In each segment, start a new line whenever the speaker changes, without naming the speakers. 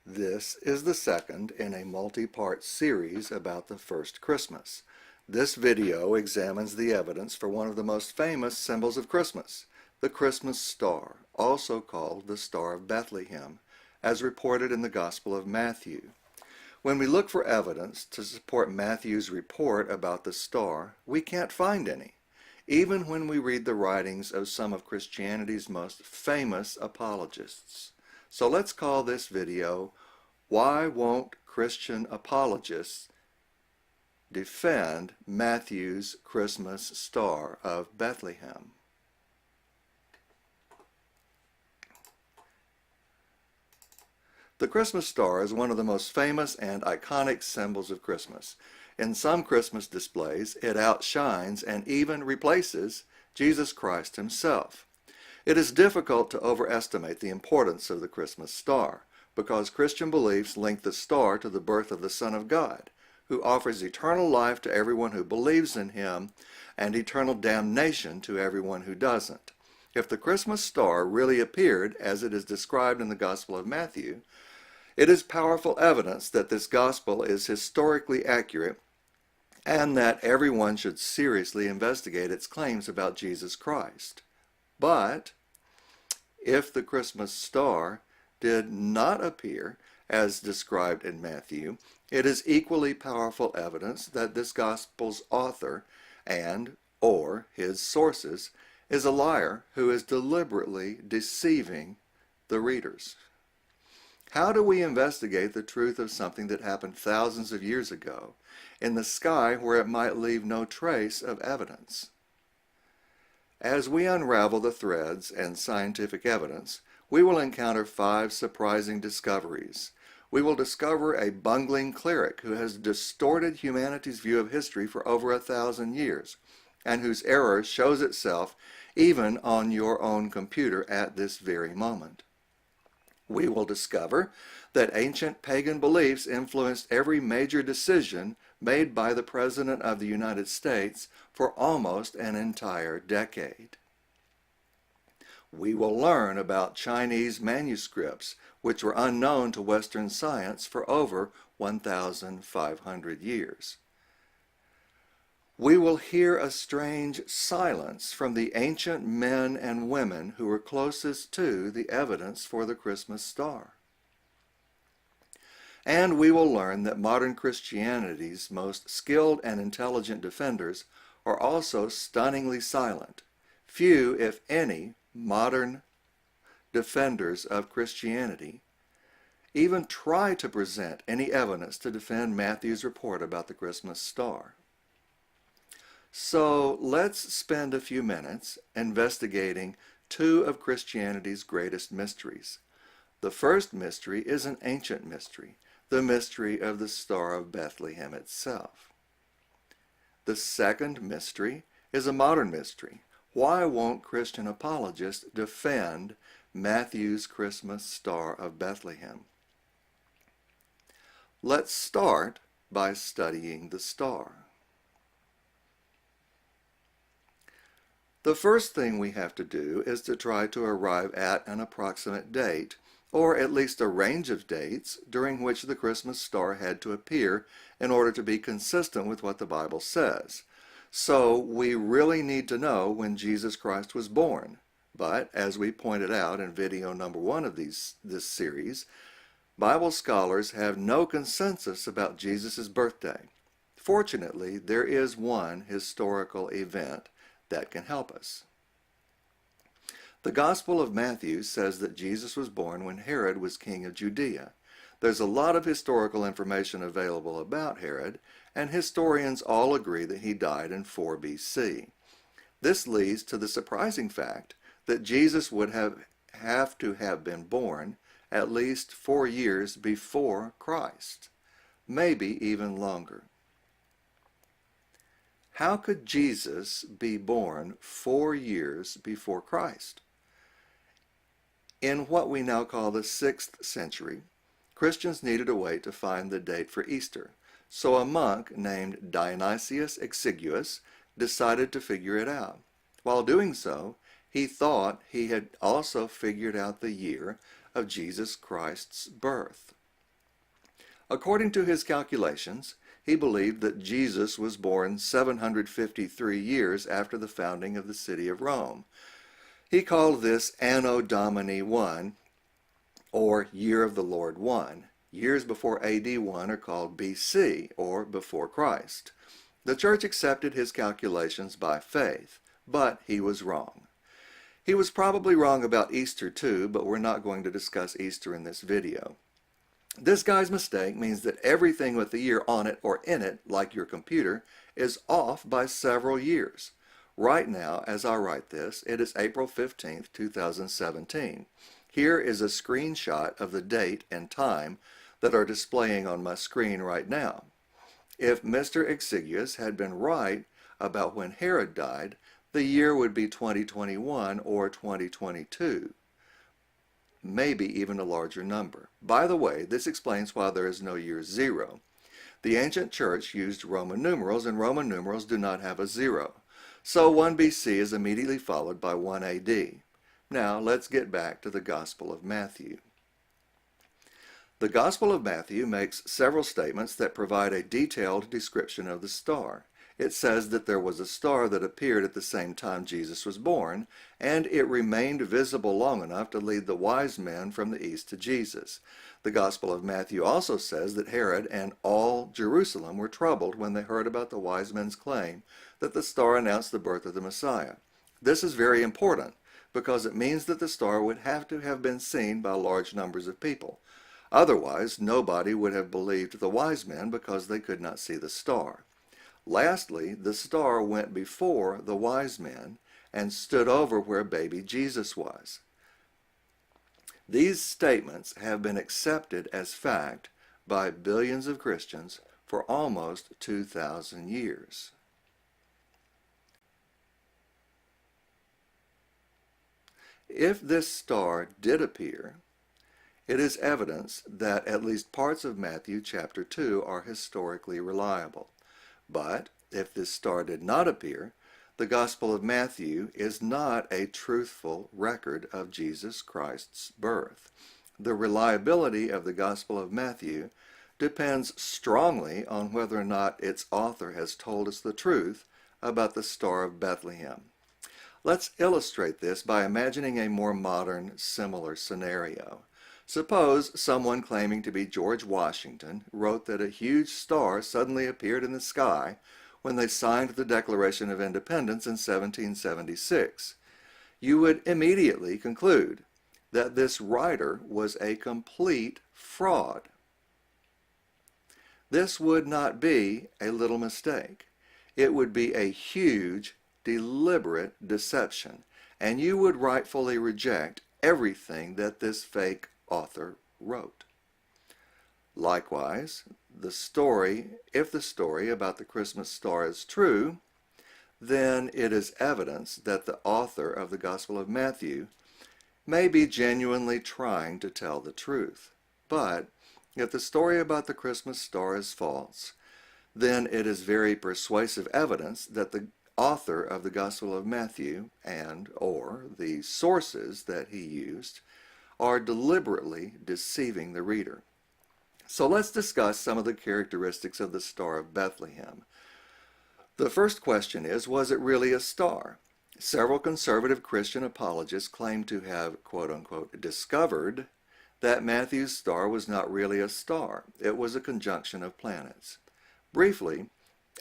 This is the second in a multi-part series about the first Christmas. This video examines the evidence for one of the most famous symbols of Christmas, the Christmas star, also called the Star of Bethlehem, as reported in the Gospel of Matthew. When we look for evidence to support Matthew's report about the star, we can't find any, even when we read the writings of some of Christianity's most famous apologists. So let's call this video, Why Won't Christian Apologists Defend Matthew's Christmas Star of Bethlehem? The Christmas star is one of the most famous and iconic symbols of Christmas. In some Christmas displays, it outshines and even replaces Jesus Christ himself. It is difficult to overestimate the importance of the Christmas star, because Christian beliefs link the star to the birth of the Son of God, who offers eternal life to everyone who believes in him and eternal damnation to everyone who doesn't. If the Christmas star really appeared as it is described in the Gospel of Matthew, it is powerful evidence that this gospel is historically accurate and that everyone should seriously investigate its claims about Jesus Christ. But if the Christmas star did not appear as described in Matthew, it is equally powerful evidence that this gospel's author or his sources is a liar who is deliberately deceiving the readers. How do we investigate the truth of something that happened thousands of years ago in the sky where it might leave no trace of evidence? As we unravel the threads and scientific evidence, we will encounter 5 surprising discoveries. We will discover a bungling cleric who has distorted humanity's view of history for over 1,000 years, and whose error shows itself even on your own computer at this very moment. We will discover that ancient pagan beliefs influenced every major decision made by the President of the United States for almost an entire decade. We will learn about Chinese manuscripts, which were unknown to Western science for over 1,500 years. We will hear a strange silence from the ancient men and women who were closest to the evidence for the Christmas star. And we will learn that modern Christianity's most skilled and intelligent defenders are also stunningly silent. Few, if any, modern defenders of Christianity even try to present any evidence to defend Matthew's report about the Christmas star. So let's spend a few minutes investigating 2 of Christianity's greatest mysteries. The first mystery is an ancient mystery, the mystery of the Star of Bethlehem itself. The second mystery is a modern mystery. Why won't Christian apologists defend Matthew's Christmas Star of Bethlehem? Let's start by studying the star. The first thing we have to do is to try to arrive at an approximate date, or at least a range of dates, during which the Christmas star had to appear in order to be consistent with what the Bible says. So we really need to know when Jesus Christ was born. But, as we pointed out in video number 1 of this series, Bible scholars have no consensus about Jesus' birthday. Fortunately, there is one historical event that can help us. The Gospel of Matthew says that Jesus was born when Herod was king of Judea. There's a lot of historical information available about Herod, and historians all agree that he died in 4 BC. This leads to the surprising fact that Jesus would have to have been born at least 4 years before Christ, maybe even longer. How could Jesus be born 4 years before Christ? In what we now call the 6th century, Christians needed a way to find the date for Easter, so a monk named Dionysius Exiguus decided to figure it out. While doing so, he thought he had also figured out the year of Jesus Christ's birth. According to his calculations, he believed that Jesus was born 753 years after the founding of the city of Rome. He called this Anno Domini 1, or Year of the Lord 1. Years before AD 1 are called BC, or before Christ. The church accepted his calculations by faith, but he was wrong. He was probably wrong about Easter too, but we're not going to discuss Easter in this video. This guy's mistake means that everything with the year on it or in it, like your computer, is off by several years. Right now, as I write this, it is April 15th, 2017. Here is a screenshot of the date and time that are displaying on my screen right now. If Mr. Exiguus had been right about when Herod died, the year would be 2021 or 2022. Maybe even a larger number. By the way, this explains why there is no year 0. The ancient church used Roman numerals, and Roman numerals do not have a 0. So 1 BC is immediately followed by 1 AD. Now let's get back to the Gospel of Matthew. The Gospel of Matthew makes several statements that provide a detailed description of the star. It says that there was a star that appeared at the same time Jesus was born, and it remained visible long enough to lead the wise men from the east to Jesus. The Gospel of Matthew also says that Herod and all Jerusalem were troubled when they heard about the wise men's claim that the star announced the birth of the Messiah. This is very important because it means that the star would have to have been seen by large numbers of people. Otherwise, nobody would have believed the wise men because they could not see the star. Lastly, the star went before the wise men and stood over where baby Jesus was. These statements have been accepted as fact by billions of Christians for almost 2,000 years. If this star did appear, it is evidence that at least parts of Matthew chapter 2 are historically reliable. But if this star did not appear, the Gospel of Matthew is not a truthful record of Jesus Christ's birth. The reliability of the Gospel of Matthew depends strongly on whether or not its author has told us the truth about the Star of Bethlehem. Let's illustrate this by imagining a more modern, similar scenario. Suppose someone claiming to be George Washington wrote that a huge star suddenly appeared in the sky when they signed the Declaration of Independence in 1776. You would immediately conclude that this writer was a complete fraud. This would not be a little mistake. It would be a huge, deliberate deception, and you would rightfully reject everything that this fake author wrote. Likewise, if the story about the Christmas star is true, then it is evidence that the author of the Gospel of Matthew may be genuinely trying to tell the truth. But if the story about the Christmas star is false, then it is very persuasive evidence that the author of the Gospel of Matthew or the sources that he used are deliberately deceiving the reader. So let's discuss some of the characteristics of the Star of Bethlehem. The first question is, was it really a star? Several conservative Christian apologists claim to have, quote-unquote, discovered that Matthew's star was not really a star. It was a conjunction of planets. Briefly,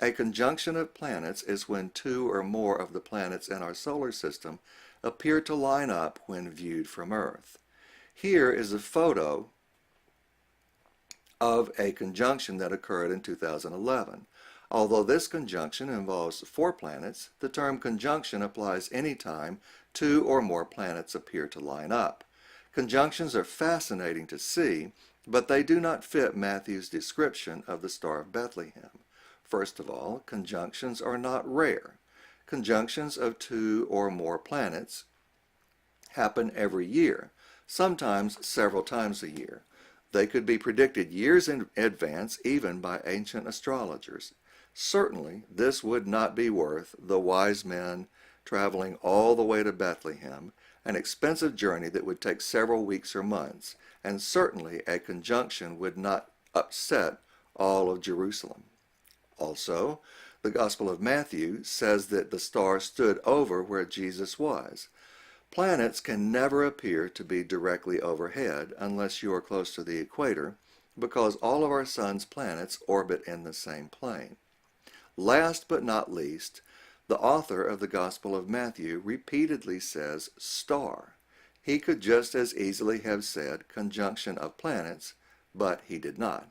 a conjunction of planets is when two or more of the planets in our solar system appear to line up when viewed from Earth. Here is a photo of a conjunction that occurred in 2011. Although this conjunction involves 4 planets, the term conjunction applies anytime 2 or more planets appear to line up. Conjunctions are fascinating to see, but they do not fit Matthew's description of the Star of Bethlehem. First of all, conjunctions are not rare. Conjunctions of 2 or more planets happen every year, sometimes several times a year. They could be predicted years in advance, even by ancient astrologers. Certainly, this would not be worth the wise men traveling all the way to Bethlehem, an expensive journey that would take several weeks or months, and certainly a conjunction would not upset all of Jerusalem. Also, the Gospel of Matthew says that the star stood over where Jesus was. Planets can never appear to be directly overhead unless you are close to the equator, because all of our sun's planets orbit in the same plane. Last but not least, the author of the Gospel of Matthew repeatedly says star. He could just as easily have said conjunction of planets, but he did not.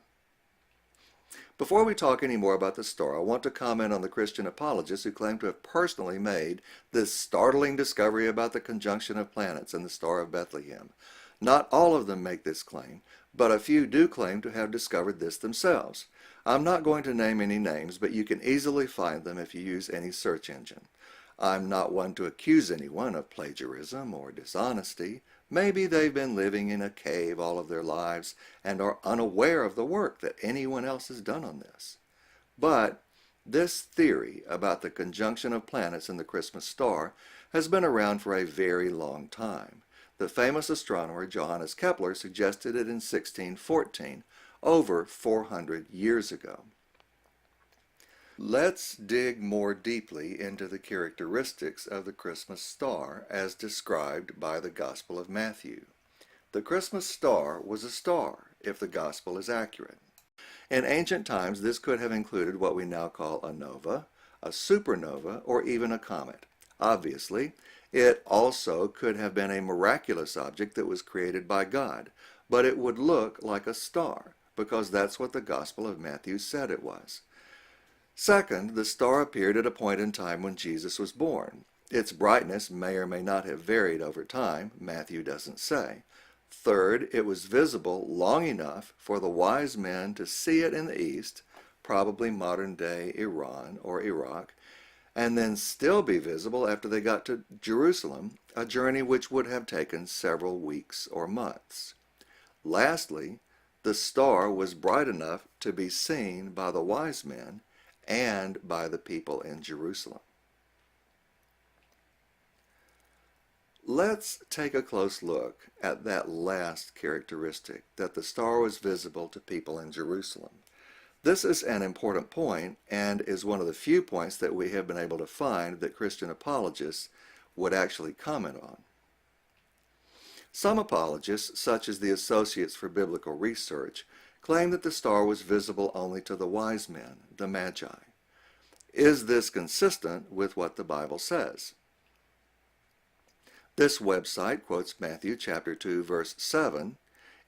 Before we talk any more about the star, I want to comment on the Christian apologists who claim to have personally made this startling discovery about the conjunction of planets in the Star of Bethlehem. Not all of them make this claim, but a few do claim to have discovered this themselves. I'm not going to name any names, but you can easily find them if you use any search engine. I'm not one to accuse anyone of plagiarism or dishonesty. Maybe they've been living in a cave all of their lives and are unaware of the work that anyone else has done on this. But this theory about the conjunction of planets in the Christmas star has been around for a very long time. The famous astronomer Johannes Kepler suggested it in 1614, over 400 years ago. Let's dig more deeply into the characteristics of the Christmas star as described by the Gospel of Matthew. The Christmas star was a star, if the Gospel is accurate. In ancient times, this could have included what we now call a nova, a supernova, or even a comet. Obviously, it also could have been a miraculous object that was created by God, but it would look like a star, because that's what the Gospel of Matthew said it was. Second, the star appeared at a point in time when Jesus was born. Its brightness may or may not have varied over time. Matthew doesn't say. Third, it was visible long enough for the wise men to see it in the east, probably modern-day Iran or Iraq, and then still be visible after they got to Jerusalem, a journey which would have taken several weeks or months. Lastly, the star was bright enough to be seen by the wise men and by the people in Jerusalem. Let's take a close look at that last characteristic, that the star was visible to people in Jerusalem. This is an important point and is one of the few points that we have been able to find that Christian apologists would actually comment on. Some apologists, such as the Associates for Biblical Research, claim that the star was visible only to the wise men, the Magi. Is this consistent with what the Bible says? This website quotes Matthew chapter 2, verse 7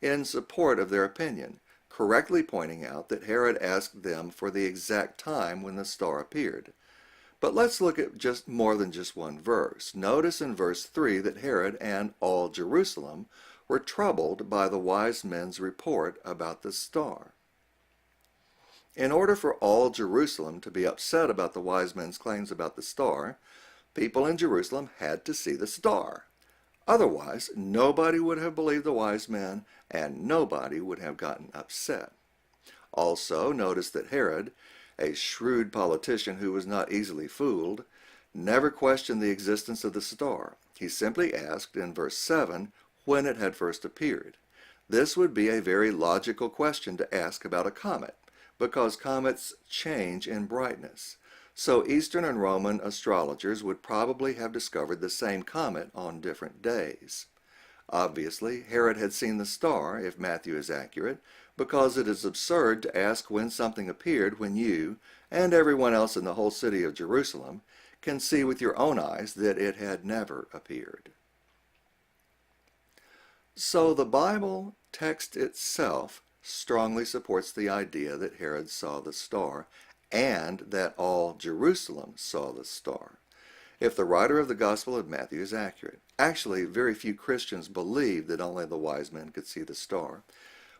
in support of their opinion, correctly pointing out that Herod asked them for the exact time when the star appeared. But let's look at just more than just one verse. Notice in verse 3 that Herod and all Jerusalem were troubled by the wise men's report about the star. In order for all Jerusalem to be upset about the wise men's claims about the star, people in Jerusalem had to see the star. Otherwise, nobody would have believed the wise men, and nobody would have gotten upset. Also, notice that Herod, a shrewd politician who was not easily fooled, never questioned the existence of the star. He simply asked in verse 7 when it had first appeared. This would be a very logical question to ask about a comet, because comets change in brightness. So Eastern and Roman astrologers would probably have discovered the same comet on different days. Obviously, Herod had seen the star, if Matthew is accurate, because it is absurd to ask when something appeared when you, and everyone else in the whole city of Jerusalem, can see with your own eyes that it had never appeared. So the Bible text itself strongly supports the idea that Herod saw the star and that all Jerusalem saw the star. If the writer of the Gospel of Matthew is accurate, actually very few Christians believe that only the wise men could see the star.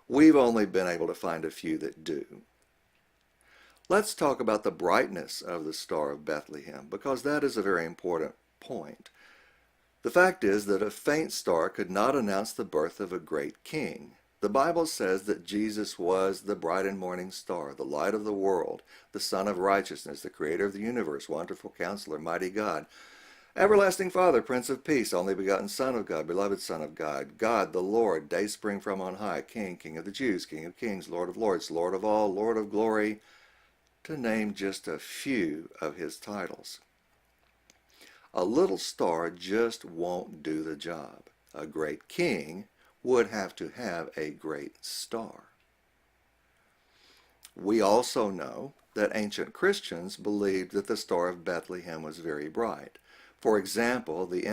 We've only been able to find a few that do. Let's talk about the brightness of the Star of Bethlehem, because that is a very important point. The fact is that a faint star could not announce the birth of a great king. The Bible says that Jesus was the bright and morning star, the light of the world, the Son of righteousness, the creator of the universe, wonderful counselor, mighty God. Everlasting Father, Prince of Peace, only begotten Son of God, beloved Son of God, God the Lord, day spring from on high, King, King of the Jews, King of kings, Lord of lords, Lord of all, Lord of glory, to name just a few of his titles. A little star just won't do the job. A great king would have to have a great star. We also know that ancient Christians believed that the Star of Bethlehem was very bright. For example, the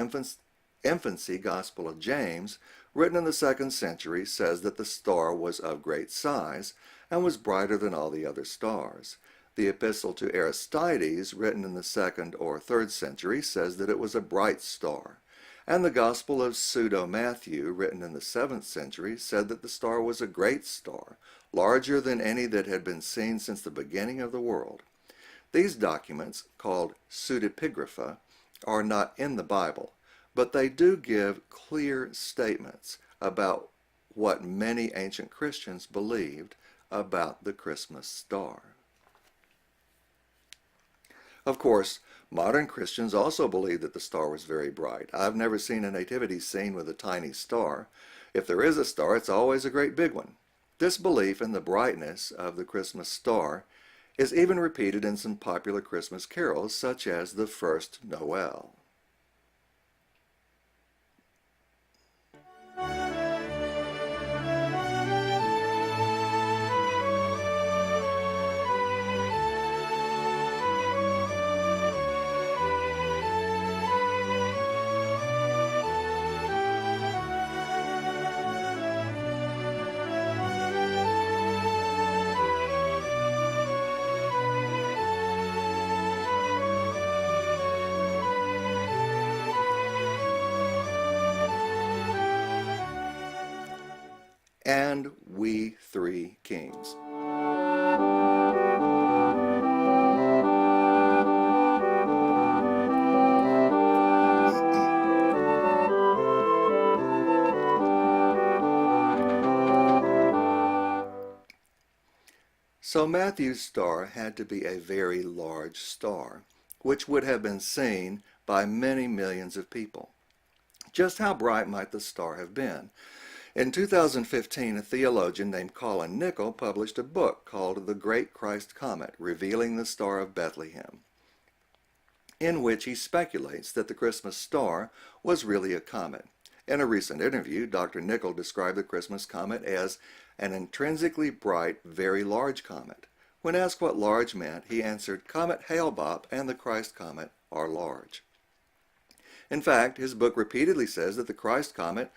infancy Gospel of James, written in the 2nd century, says that the star was of great size and was brighter than all the other stars. The Epistle to Aristides, written in the 2nd or 3rd century, says that it was a bright star. And the Gospel of Pseudo-Matthew, written in the 7th century, said that the star was a great star, larger than any that had been seen since the beginning of the world. These documents, called pseudepigrapha, are not in the Bible, but they do give clear statements about what many ancient Christians believed about the Christmas star. Of course, modern Christians also believe that the star was very bright. I've never seen a nativity scene with a tiny star. If there is a star, it's always a great big one. This belief in the brightness of the Christmas star is even repeated in some popular Christmas carols, such as the First Noel. And we three kings. So Matthew's star had to be a very large star, which would have been seen by many millions of people. Just how bright might the star have been? In 2015, a theologian named Colin Nichol published a book called The Great Christ Comet, Revealing the Star of Bethlehem, in which he speculates that the Christmas star was really a comet. In a recent interview, Dr. Nichol described the Christmas comet as an intrinsically bright, very large comet. When asked what large meant, he answered, Comet Hale-Bopp and the Christ comet are large. In fact, his book repeatedly says that the Christ comet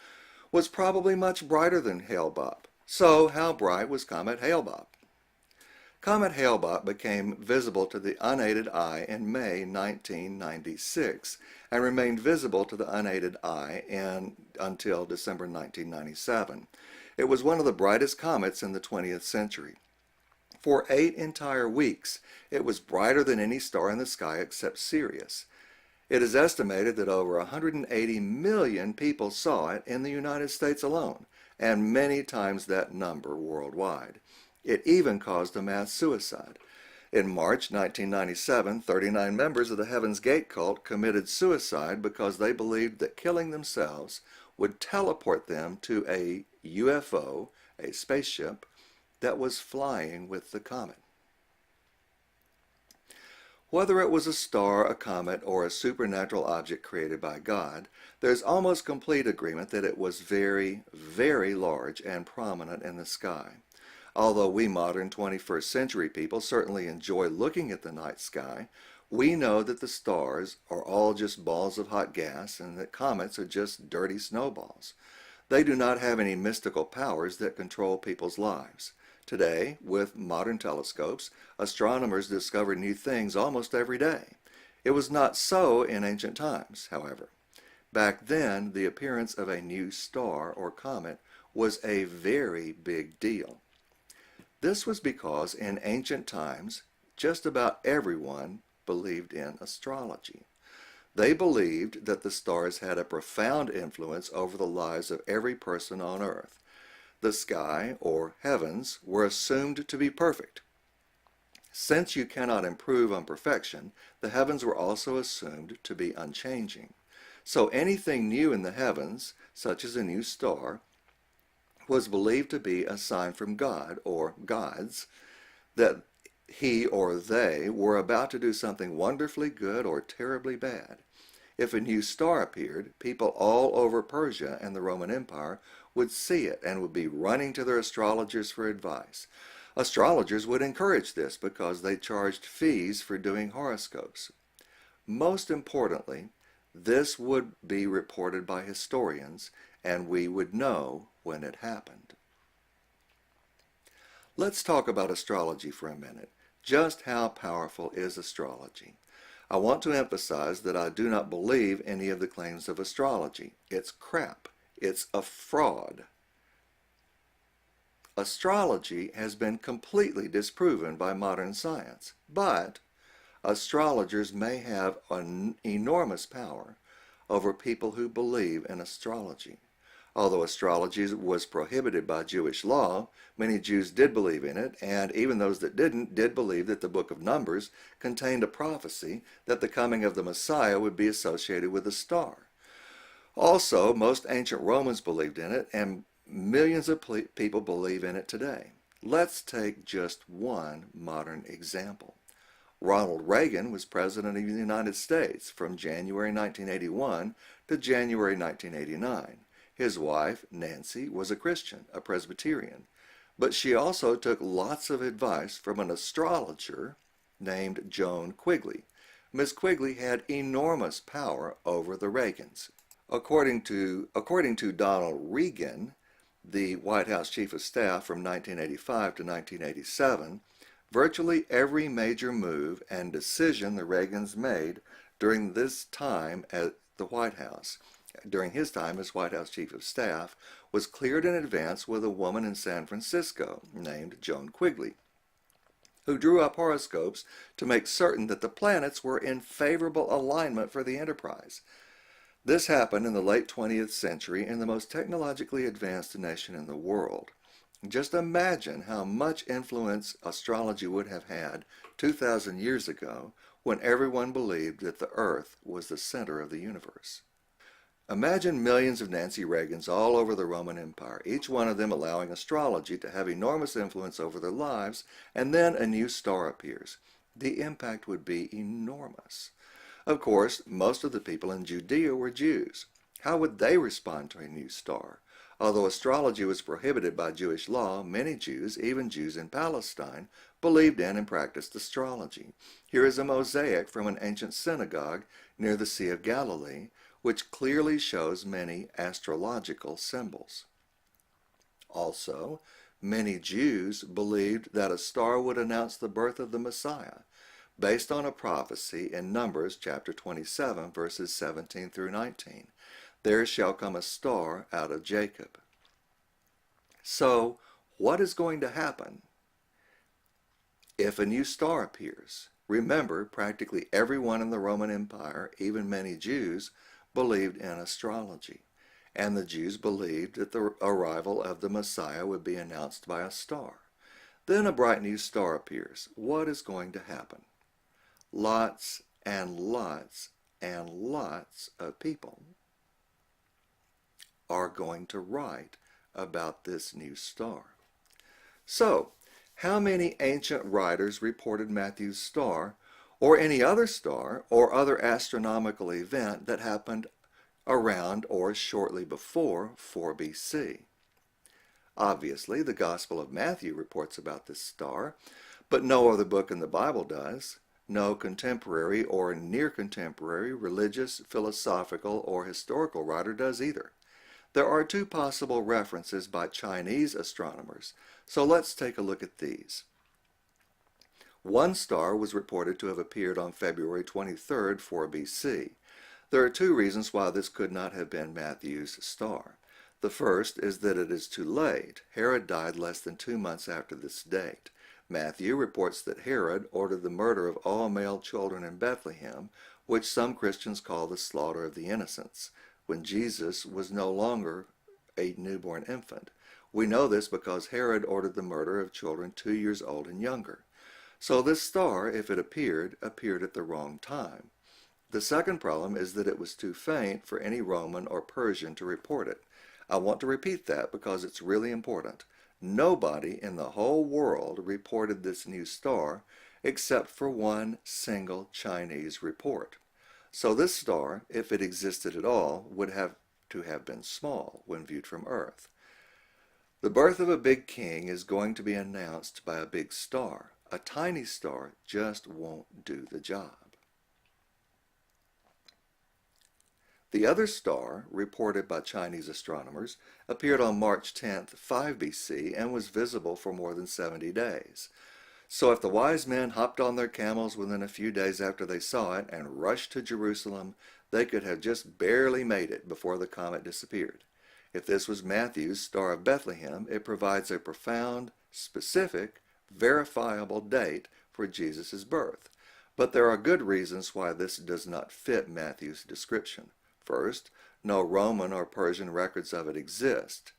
was probably much brighter than Hale-Bopp. So, how bright was Comet Hale-Bopp? Comet Hale-Bopp became visible to the unaided eye in May 1996 and remained visible to the unaided eye until December 1997. It was one of the brightest comets in the 20th century. For 8 entire weeks, it was brighter than any star in the sky except Sirius. It is estimated that over 180 million people saw it in the United States alone, and many times that number worldwide. It even caused a mass suicide. In March 1997, 39 members of the Heaven's Gate cult committed suicide because they believed that killing themselves would teleport them to a UFO, a spaceship, that was flying with the comet. Whether it was a star, a comet, or a supernatural object created by God, there's almost complete agreement that it was very, very large and prominent in the sky. Although we modern 21st century people certainly enjoy looking at the night sky, we know that the stars are all just balls of hot gas and that comets are just dirty snowballs. They do not have any mystical powers that control people's lives. Today, with modern telescopes, astronomers discover new things almost every day. It was not so in ancient times, however. Back then, the appearance of a new star or comet was a very big deal. This was because in ancient times, just about everyone believed in astrology. They believed that the stars had a profound influence over the lives of every person on earth. The sky, or heavens, were assumed to be perfect. Since you cannot improve on perfection, the heavens were also assumed to be unchanging. So anything new in the heavens, such as a new star, was believed to be a sign from God or gods that he or they were about to do something wonderfully good or terribly bad. If a new star appeared, people all over Persia and the Roman Empire would see it and would be running to their astrologers for advice. Astrologers would encourage this because they charged fees for doing horoscopes. Most importantly, this would be reported by historians, and we would know when it happened. Let's talk about astrology for a minute. Just how powerful is astrology? I want to emphasize that I do not believe any of the claims of astrology. It's crap. It's a fraud. Astrology has been completely disproven by modern science, but astrologers may have an enormous power over people who believe in astrology. Although astrology was prohibited by Jewish law, many Jews did believe in it, and even those that didn't did believe that the book of Numbers contained a prophecy that the coming of the Messiah would be associated with a star. Also, most ancient Romans believed in it, and millions of people believe in it today. Let's take just one modern example. Ronald Reagan was President of the United States from January 1981 to January 1989. His wife, Nancy, was a Christian, a Presbyterian, but she also took lots of advice from an astrologer named Joan Quigley. Miss Quigley had enormous power over the Reagans. According to Donald Regan, the White House Chief of Staff from 1985 to 1987, virtually every major move and decision the Reagans made during this time at the White House, during his time as White House Chief of Staff, was cleared in advance with a woman in San Francisco named Joan Quigley, who drew up horoscopes to make certain that the planets were in favorable alignment for the enterprise. This happened in the late 20th century in the most technologically advanced nation in the world. Just imagine how much influence astrology would have had 2,000 years ago when everyone believed that the Earth was the center of the universe. Imagine millions of Nancy Reagans all over the Roman Empire, each one of them allowing astrology to have enormous influence over their lives, and then a new star appears. The impact would be enormous. Of course, most of the people in Judea were Jews. How would they respond to a new star? Although astrology was prohibited by Jewish law, many Jews, even Jews in Palestine, believed in and practiced astrology. Here is a mosaic from an ancient synagogue near the Sea of Galilee, which clearly shows many astrological symbols. Also, many Jews believed that a star would announce the birth of the Messiah, based on a prophecy in Numbers chapter 27, verses 17 through 19. There shall come a star out of Jacob. So, what is going to happen if a new star appears? Remember, practically everyone in the Roman Empire, even many Jews, believed in astrology, and the Jews believed that the arrival of the Messiah would be announced by a star. Then a bright new star appears. What is going to happen? Lots and lots and lots of people are going to write about this new star. So, how many ancient writers reported Matthew's star or any other star or other astronomical event that happened around or shortly before 4 BC? Obviously, the Gospel of Matthew reports about this star, but no other book in the Bible does. No contemporary or near contemporary religious, philosophical, or historical writer does either. There are two possible references by Chinese astronomers, so let's take a look at these. One star was reported to have appeared on February 23, 4 BC. There are two reasons why this could not have been Matthew's star. The first is that it is too late. Herod died less than 2 months after this date. Matthew reports that Herod ordered the murder of all male children in Bethlehem, which some Christians call the slaughter of the innocents, when Jesus was no longer a newborn infant. We know this because Herod ordered the murder of children 2 years old and younger. So this star, if it appeared at the wrong time. The second problem is that it was too faint for any Roman or Persian to report it. I want to repeat that because it's really important. Nobody in the whole world reported this new star except for one single Chinese report. So this star, if it existed at all, would have to have been small when viewed from Earth. The birth of a big king is going to be announced by a big star. A tiny star just won't do the job. The other star, reported by Chinese astronomers, appeared on March 10th, 5 BC, and was visible for more than 70 days. So if the wise men hopped on their camels within a few days after they saw it and rushed to Jerusalem, they could have just barely made it before the comet disappeared. If this was Matthew's Star of Bethlehem, it provides a profound, specific, verifiable date for Jesus' birth. But there are good reasons why this does not fit Matthew's description. First, no Roman or Persian records of it exist.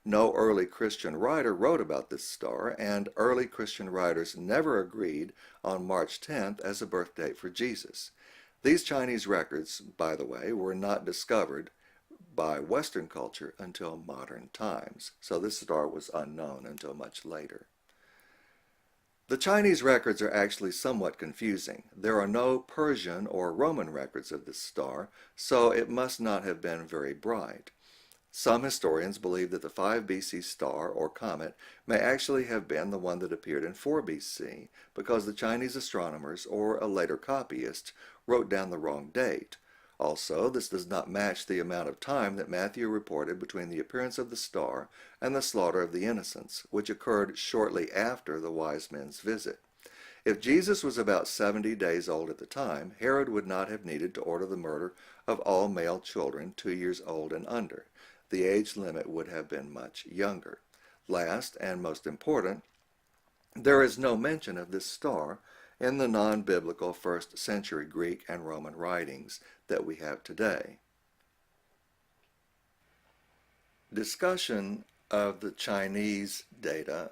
No early Christian writer wrote about this star, and early Christian writers never agreed on March 10th as a birth date for Jesus. These Chinese records, by the way, were not discovered by Western culture until modern times, so this star was unknown until much later. The Chinese records are actually somewhat confusing. There are no Persian or Roman records of this star, so it must not have been very bright. Some historians believe that the 5 BC star or comet may actually have been the one that appeared in 4 BC because the Chinese astronomers or a later copyist wrote down the wrong date. Also, this does not match the amount of time that Matthew reported between the appearance of the star and the slaughter of the innocents, which occurred shortly after the wise men's visit. If Jesus was about 70 days old at the time, Herod would not have needed to order the murder of all male children 2 years old and under. The age limit would have been much younger. Last, and most important, there is no mention of this star in the non-biblical first century Greek and Roman writings that we have today. Discussion of the Chinese data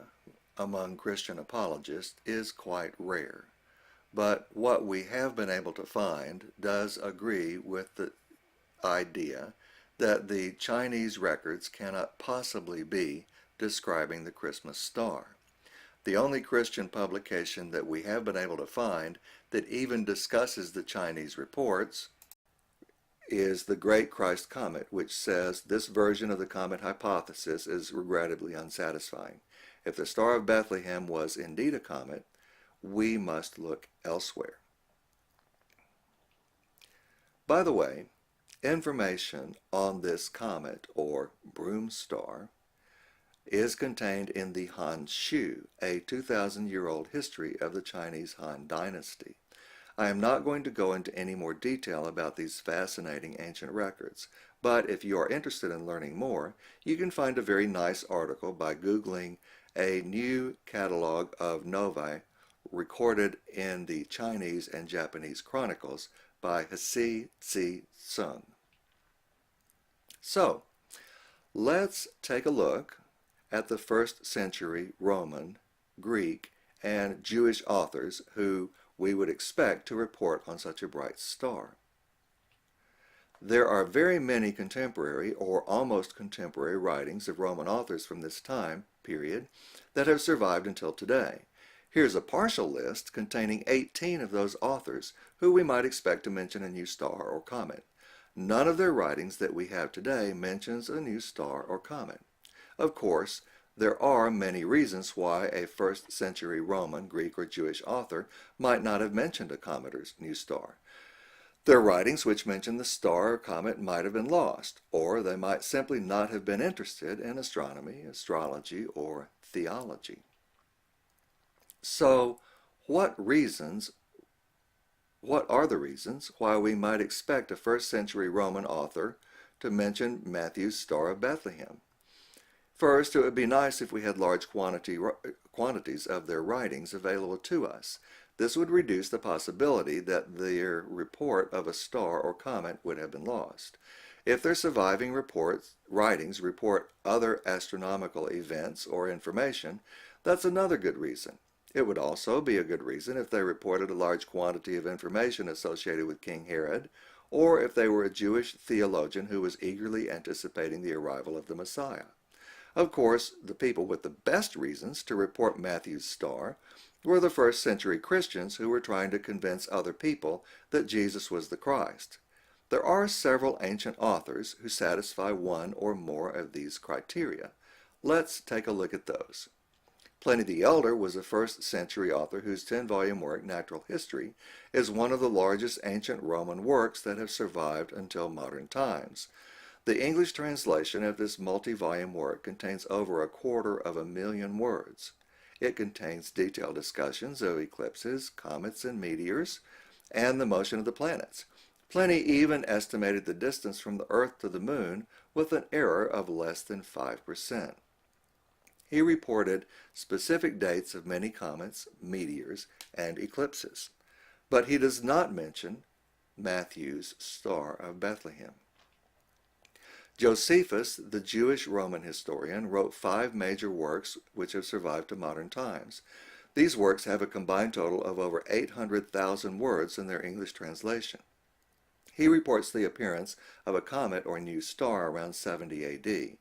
among Christian apologists is quite rare, but what we have been able to find does agree with the idea that the Chinese records cannot possibly be describing the Christmas star. The only Christian publication that we have been able to find that even discusses the Chinese reports is the Great Christ Comet, which says this version of the comet hypothesis is regrettably unsatisfying. If the Star of Bethlehem was indeed a comet, we must look elsewhere. By the way, information on this comet, or broom star, is contained in the Han Shu, a 2,000-year-old history of the Chinese Han Dynasty. I am not going to go into any more detail about these fascinating ancient records, but if you are interested in learning more, you can find a very nice article by Googling a new catalog of novae recorded in the Chinese and Japanese chronicles by Hsi Tzi-Sung. So, let's take a look at the first century Roman, Greek, and Jewish authors who we would expect to report on such a bright star. There are very many contemporary or almost contemporary writings of Roman authors from this time period that have survived until today. Here's a partial list containing 18 of those authors who we might expect to mention a new star or comet. None of their writings that we have today mentions a new star or comet. Of course, there are many reasons why a first century Roman, Greek, or Jewish author might not have mentioned a comet or new star. Their writings which mention the star or comet might have been lost, or they might simply not have been interested in astronomy, astrology, or theology. So, what are the reasons why we might expect a first century Roman author to mention Matthew's Star of Bethlehem? First, it would be nice if we had large quantities of their writings available to us. This would reduce the possibility that their report of a star or comet would have been lost. If their surviving writings report other astronomical events or information, that's another good reason. It would also be a good reason if they reported a large quantity of information associated with King Herod, or if they were a Jewish theologian who was eagerly anticipating the arrival of the Messiah. Of course, the people with the best reasons to report Matthew's star were the first century Christians who were trying to convince other people that Jesus was the Christ. There are several ancient authors who satisfy one or more of these criteria. Let's take a look at those. Pliny the Elder was a first century author whose 10-volume work, Natural History, is one of the largest ancient Roman works that have survived until modern times. The English translation of this multi-volume work contains over 250,000 words. It contains detailed discussions of eclipses, comets, and meteors, and the motion of the planets. Pliny even estimated the distance from the Earth to the Moon with an error of less than 5%. He reported specific dates of many comets, meteors, and eclipses, but he does not mention Matthew's Star of Bethlehem. Josephus, the Jewish Roman historian, wrote 5 major works which have survived to modern times. These works have a combined total of over 800,000 words in their English translation. He reports the appearance of a comet or new star around 70 AD.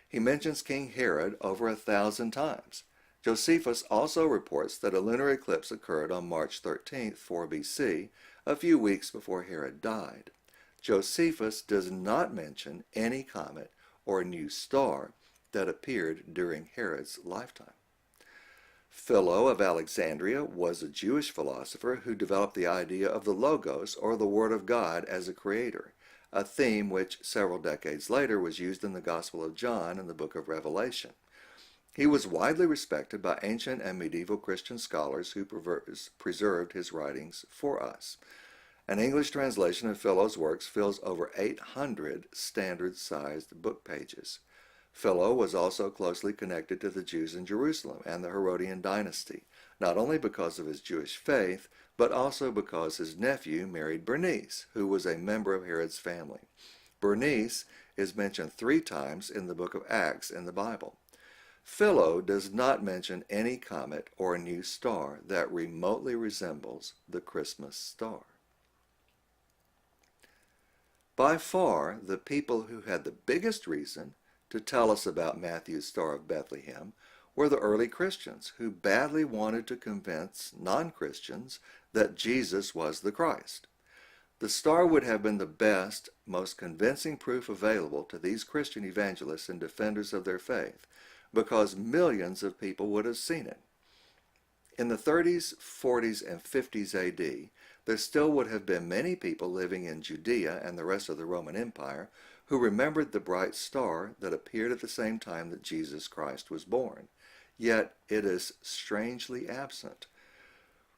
He mentions King Herod over 1,000 times. Josephus also reports that a lunar eclipse occurred on March 13, 4 BC, a few weeks before Herod died. Josephus does not mention any comet or new star that appeared during Herod's lifetime. Philo of Alexandria was a Jewish philosopher who developed the idea of the Logos, or the Word of God, as a creator, a theme which several decades later was used in the Gospel of John and the book of Revelation. He was widely respected by ancient and medieval Christian scholars who preserved his writings for us. An English translation of Philo's works fills over 800 standard-sized book pages. Philo was also closely connected to the Jews in Jerusalem and the Herodian dynasty, not only because of his Jewish faith, but also because his nephew married Bernice, who was a member of Herod's family. Bernice is mentioned 3 times in the book of Acts in the Bible. Philo does not mention any comet or new star that remotely resembles the Christmas star. By far, the people who had the biggest reason to tell us about Matthew's Star of Bethlehem were the early Christians who badly wanted to convince non-Christians that Jesus was the Christ. The star would have been the best, most convincing proof available to these Christian evangelists and defenders of their faith, because millions of people would have seen it. In the 30s, 40s, and 50s AD, there still would have been many people living in Judea and the rest of the Roman Empire who remembered the bright star that appeared at the same time that Jesus Christ was born. Yet it is strangely absent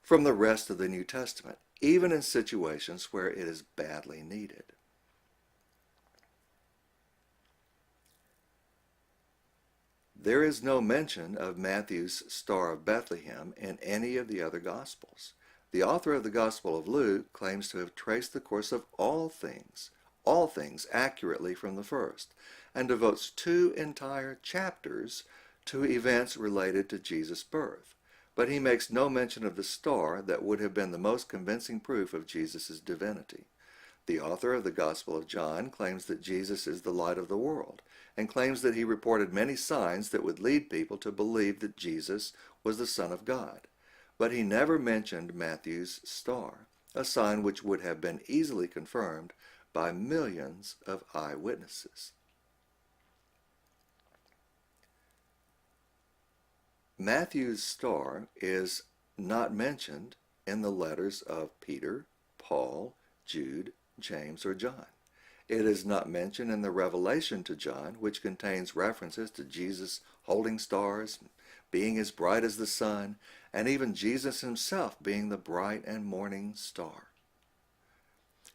from the rest of the New Testament, even in situations where it is badly needed. There is no mention of Matthew's Star of Bethlehem in any of the other Gospels. The author of the Gospel of Luke claims to have traced the course of all things accurately from the first, and devotes 2 entire chapters to events related to Jesus' birth. But he makes no mention of the star that would have been the most convincing proof of Jesus' divinity. The author of the Gospel of John claims that Jesus is the light of the world, and claims that he reported many signs that would lead people to believe that Jesus was the Son of God. But he never mentioned Matthew's star, a sign which would have been easily confirmed by millions of eyewitnesses. Matthew's star is not mentioned in the letters of Peter, Paul, Jude, James, or John. It is not mentioned in the Revelation to John, which contains references to Jesus holding stars, being as bright as the sun, and even Jesus himself being the bright and morning star.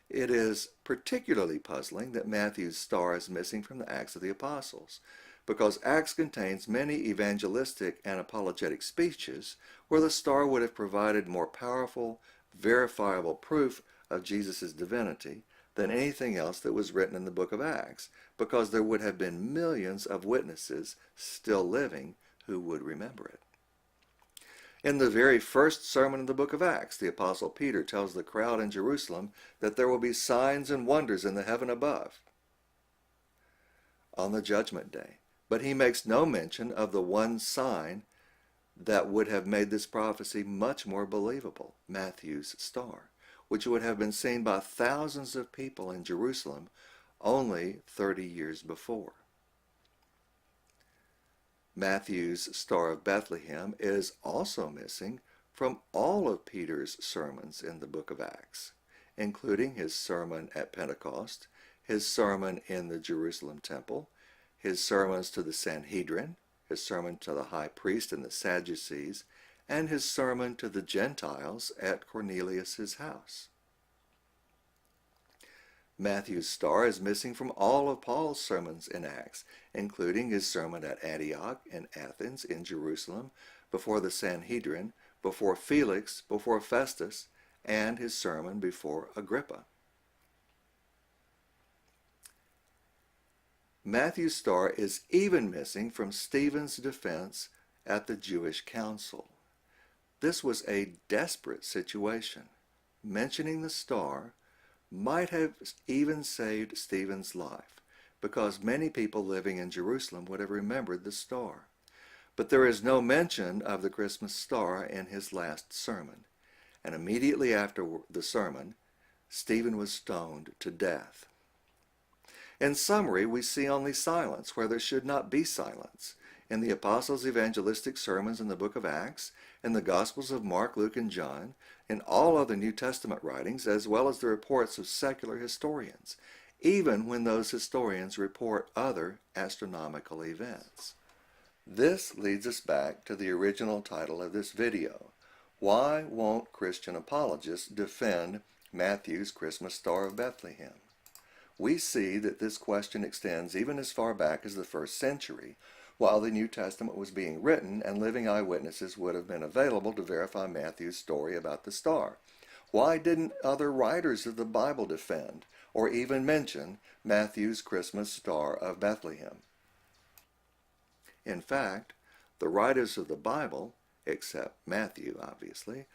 It is particularly puzzling that Matthew's star is missing from the Acts of the Apostles, because Acts contains many evangelistic and apologetic speeches where the star would have provided more powerful, verifiable proof of Jesus' divinity than anything else that was written in the book of Acts, because there would have been millions of witnesses still living who would remember it. In the very first sermon in the book of Acts, the Apostle Peter tells the crowd in Jerusalem that there will be signs and wonders in the heaven above on the judgment day. But he makes no mention of the one sign that would have made this prophecy much more believable, Matthew's star, which would have been seen by thousands of people in Jerusalem only 30 years before. Matthew's Star of Bethlehem is also missing from all of Peter's sermons in the book of Acts, including his sermon at Pentecost, his sermon in the Jerusalem temple, his sermons to the Sanhedrin, his sermon to the high priest and the Sadducees, and his sermon to the Gentiles at Cornelius's house. Matthew's star is missing from all of Paul's sermons in Acts, including his sermon at Antioch, in Athens, in Jerusalem, before the Sanhedrin, before Felix, before Festus, and his sermon before Agrippa. Matthew's star is even missing from Stephen's defense at the Jewish council. This was a desperate situation. Mentioning the star might have even saved Stephen's life, because many people living in Jerusalem would have remembered the star. But there is no mention of the Christmas star in his last sermon, and immediately after the sermon, Stephen was stoned to death. In summary, we see only silence where there should not be silence. In the apostles' evangelistic sermons in the book of Acts, in the Gospels of Mark, Luke, and John, in all other New Testament writings, as well as the reports of secular historians, even when those historians report other astronomical events. This leads us back to the original title of this video. Why won't Christian apologists defend Matthew's Christmas Star of Bethlehem? We see that this question extends even as far back as the first century, while the New Testament was being written and living eyewitnesses would have been available to verify Matthew's story about the star. Why didn't other writers of the Bible defend or even mention Matthew's Christmas Star of Bethlehem? In fact, the writers of the Bible, except Matthew obviously,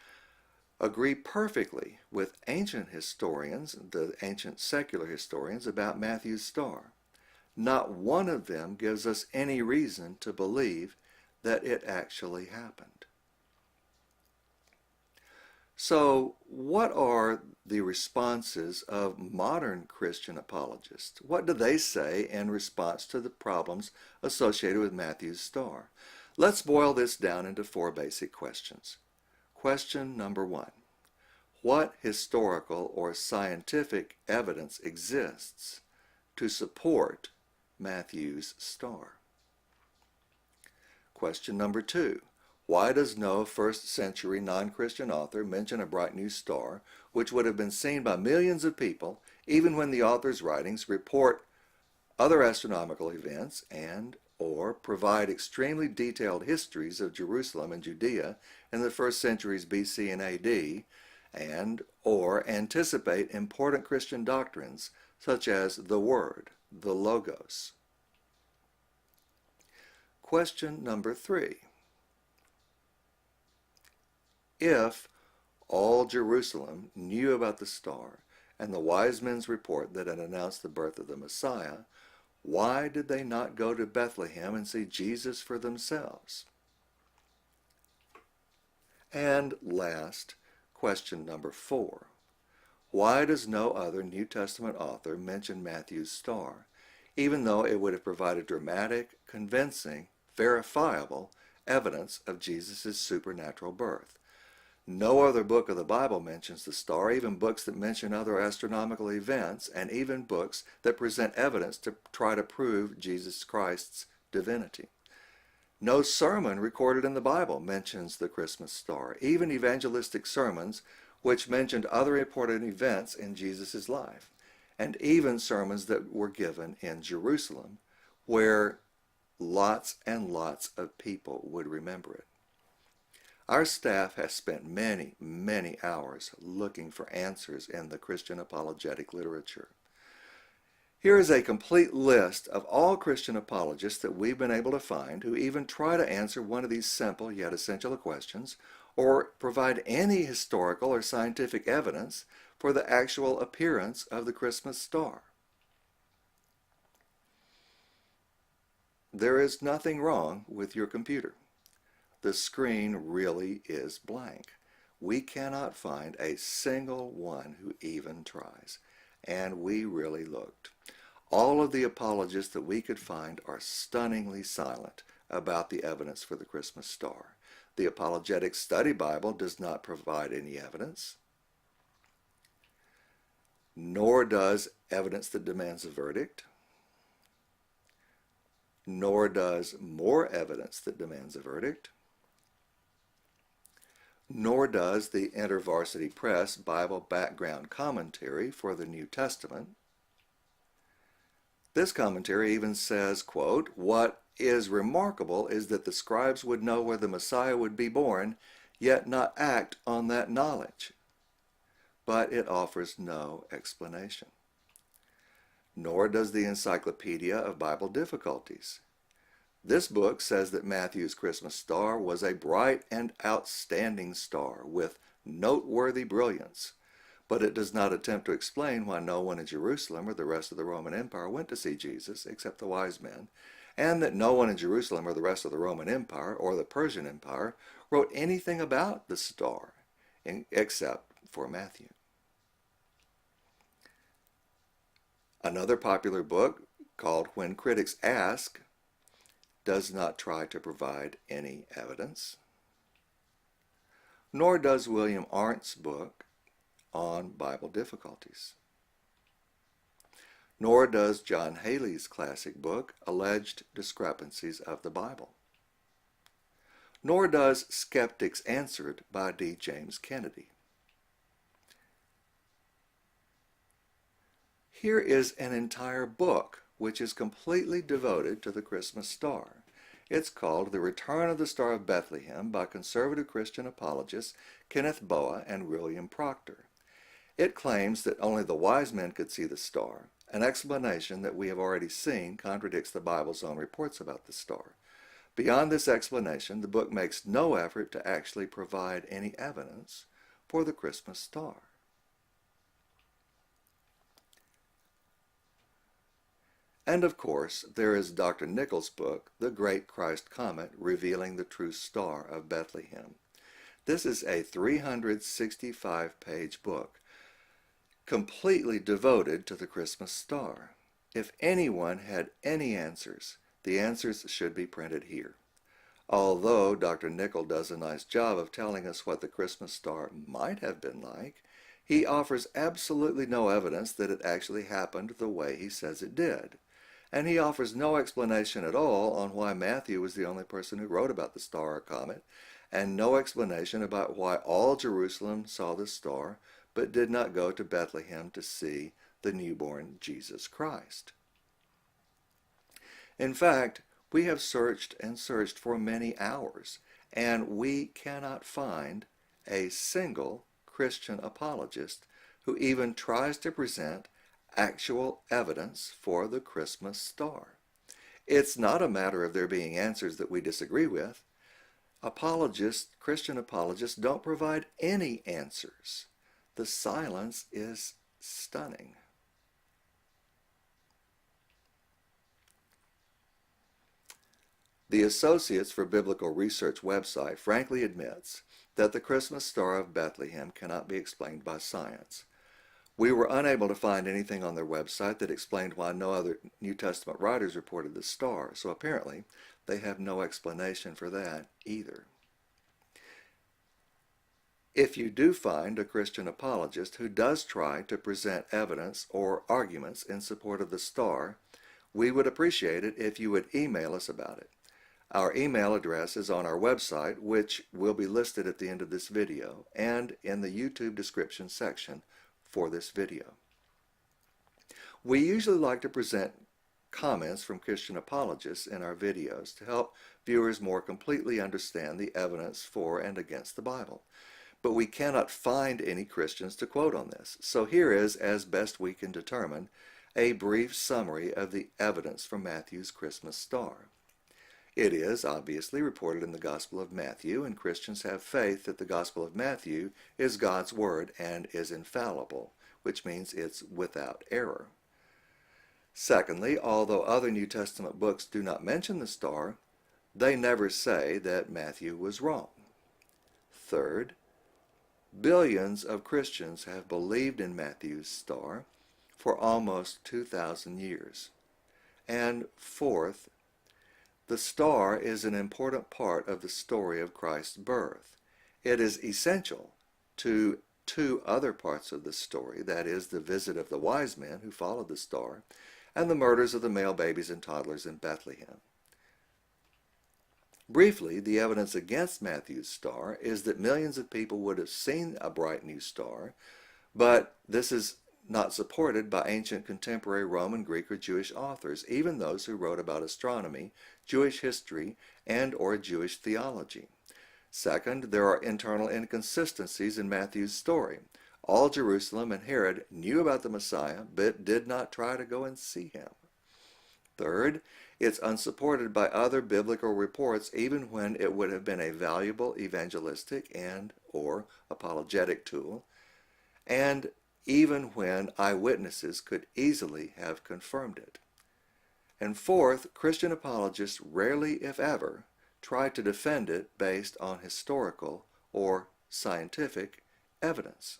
agree perfectly with ancient historians, the ancient secular historians, about Matthew's star. Not one of them gives us any reason to believe that it actually happened. So, what are the responses of modern Christian apologists? What do they say in response to the problems associated with Matthew's star? Let's boil this down into 4 basic questions. Question number 1. What historical or scientific evidence exists to support Matthew's star? Question number 2. Why does no first-century non-Christian author mention a bright new star, which would have been seen by millions of people, even when the author's writings report other astronomical events and or provide extremely detailed histories of Jerusalem and Judea in the first centuries BC and AD, and or anticipate important Christian doctrines such as the Word, the Logos? Question number 3. If all Jerusalem knew about the star and the wise men's report that it announced the birth of the Messiah, why did they not go to Bethlehem and see Jesus for themselves? And last, question number 4. Why does no other New Testament author mention Matthew's star, even though it would have provided dramatic, convincing, verifiable evidence of Jesus' supernatural birth? No other book of the Bible mentions the star, even books that mention other astronomical events, and even books that present evidence to try to prove Jesus Christ's divinity. No sermon recorded in the Bible mentions the Christmas star, even evangelistic sermons which mentioned other important events in Jesus' life, and even sermons that were given in Jerusalem, where lots and lots of people would remember it. Our staff has spent many, many hours looking for answers in the Christian apologetic literature. Here is a complete list of all Christian apologists that we've been able to find who even try to answer one of these simple yet essential questions or provide any historical or scientific evidence for the actual appearance of the Christmas star. There is nothing wrong with your computer. The screen really is blank. We cannot find a single one who even tries, and we really looked. All of the apologists that we could find are stunningly silent about the evidence for the Christmas star. The Apologetic Study Bible does not provide any evidence, nor does Evidence That Demands a Verdict, nor does More Evidence That Demands a Verdict, nor does the InterVarsity Press Bible Background Commentary for the New Testament. This commentary even says, quote, "What is remarkable is that the scribes would know where the Messiah would be born, yet not act on that knowledge." But it offers no explanation. Nor does the Encyclopedia of Bible Difficulties. This book says that Matthew's Christmas star was a bright and outstanding star with noteworthy brilliance, but it does not attempt to explain why no one in Jerusalem or the rest of the Roman Empire went to see Jesus except the wise men, and that no one in Jerusalem or the rest of the Roman Empire or the Persian Empire wrote anything about the star except for Matthew. Another popular book, called When Critics Ask, does not try to provide any evidence, nor does William Arndt's book on Bible Difficulties, nor does John Haley's classic book, Alleged Discrepancies of the Bible, nor does Skeptics Answered by D. James Kennedy. Here is an entire book which is completely devoted to the Christmas star. It's called The Return of the Star of Bethlehem by conservative Christian apologists Kenneth Boa and William Proctor. It claims that only the wise men could see the star. An explanation that we have already seen contradicts the Bible's own reports about the star. Beyond this explanation, the book makes no effort to actually provide any evidence for the Christmas star. And of course, there is Dr. Nichols' book, The Great Christ Comet, Revealing the True Star of Bethlehem. This is a 365-page book, completely devoted to the Christmas star. If anyone had any answers, the answers should be printed here. Although Dr. Nichols does a nice job of telling us what the Christmas star might have been like, he offers absolutely no evidence that it actually happened the way he says it did. And he offers no explanation at all on why Matthew was the only person who wrote about the star or comet, and no explanation about why all Jerusalem saw the star but did not go to Bethlehem to see the newborn Jesus Christ. In fact, we have searched and searched for many hours, and we cannot find a single Christian apologist who even tries to present actual evidence for the Christmas star. It's not a matter of there being answers that we disagree with. Christian apologists don't provide any answers. The silence is stunning. The Associates for Biblical Research website frankly admits that the Christmas Star of Bethlehem cannot be explained by science. We were unable to find anything on their website that explained why no other New Testament writers reported the star, so apparently they have no explanation for that either. If you do find a Christian apologist who does try to present evidence or arguments in support of the star, we would appreciate it if you would email us about it. Our email address is on our website, which will be listed at the end of this video and in the YouTube description section for this video. We usually like to present comments from Christian apologists in our videos to help viewers more completely understand the evidence for and against the Bible. But we cannot find any Christians to quote on this. So here is, as best we can determine, a brief summary of the evidence for Matthew's Christmas star. It is obviously reported in the Gospel of Matthew, and Christians have faith that the Gospel of Matthew is God's Word and is infallible, which means it's without error. Secondly, although other New Testament books do not mention the star, they never say that Matthew was wrong. Third, billions of Christians have believed in Matthew's star for almost 2,000 years. And fourth, the star is an important part of the story of Christ's birth. It is essential to two other parts of the story, that is, the visit of the wise men who followed the star, and the murders of the male babies and toddlers in Bethlehem. Briefly, the evidence against Matthew's star is that millions of people would have seen a bright new star, but this is not supported by ancient contemporary Roman, Greek, or Jewish authors, even those who wrote about astronomy, Jewish history, and or Jewish theology. Second, there are internal inconsistencies in Matthew's story. All Jerusalem and Herod knew about the Messiah, but did not try to go and see him. Third, it's unsupported by other biblical reports, even when it would have been a valuable evangelistic and or apologetic tool, and even when eyewitnesses could easily have confirmed it. And fourth, Christian apologists rarely, if ever, try to defend it based on historical or scientific evidence.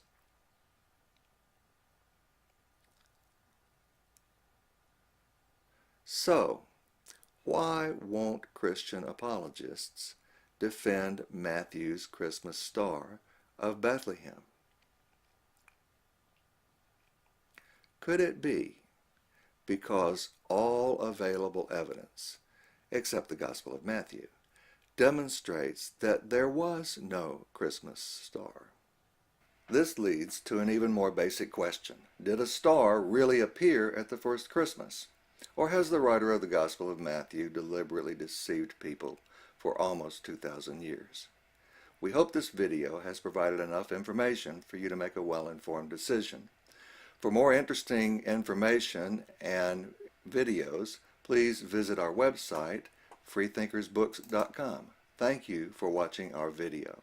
So, why won't Christian apologists defend Matthew's Christmas star of Bethlehem? Could it be because all available evidence, except the Gospel of Matthew, demonstrates that there was no Christmas star? This leads to an even more basic question. Did a star really appear at the first Christmas? Or has the writer of the Gospel of Matthew deliberately deceived people for almost 2,000 years? We hope this video has provided enough information for you to make a well-informed decision. For more interesting information and videos, please visit our website, freethinkersbooks.com. Thank you for watching our video.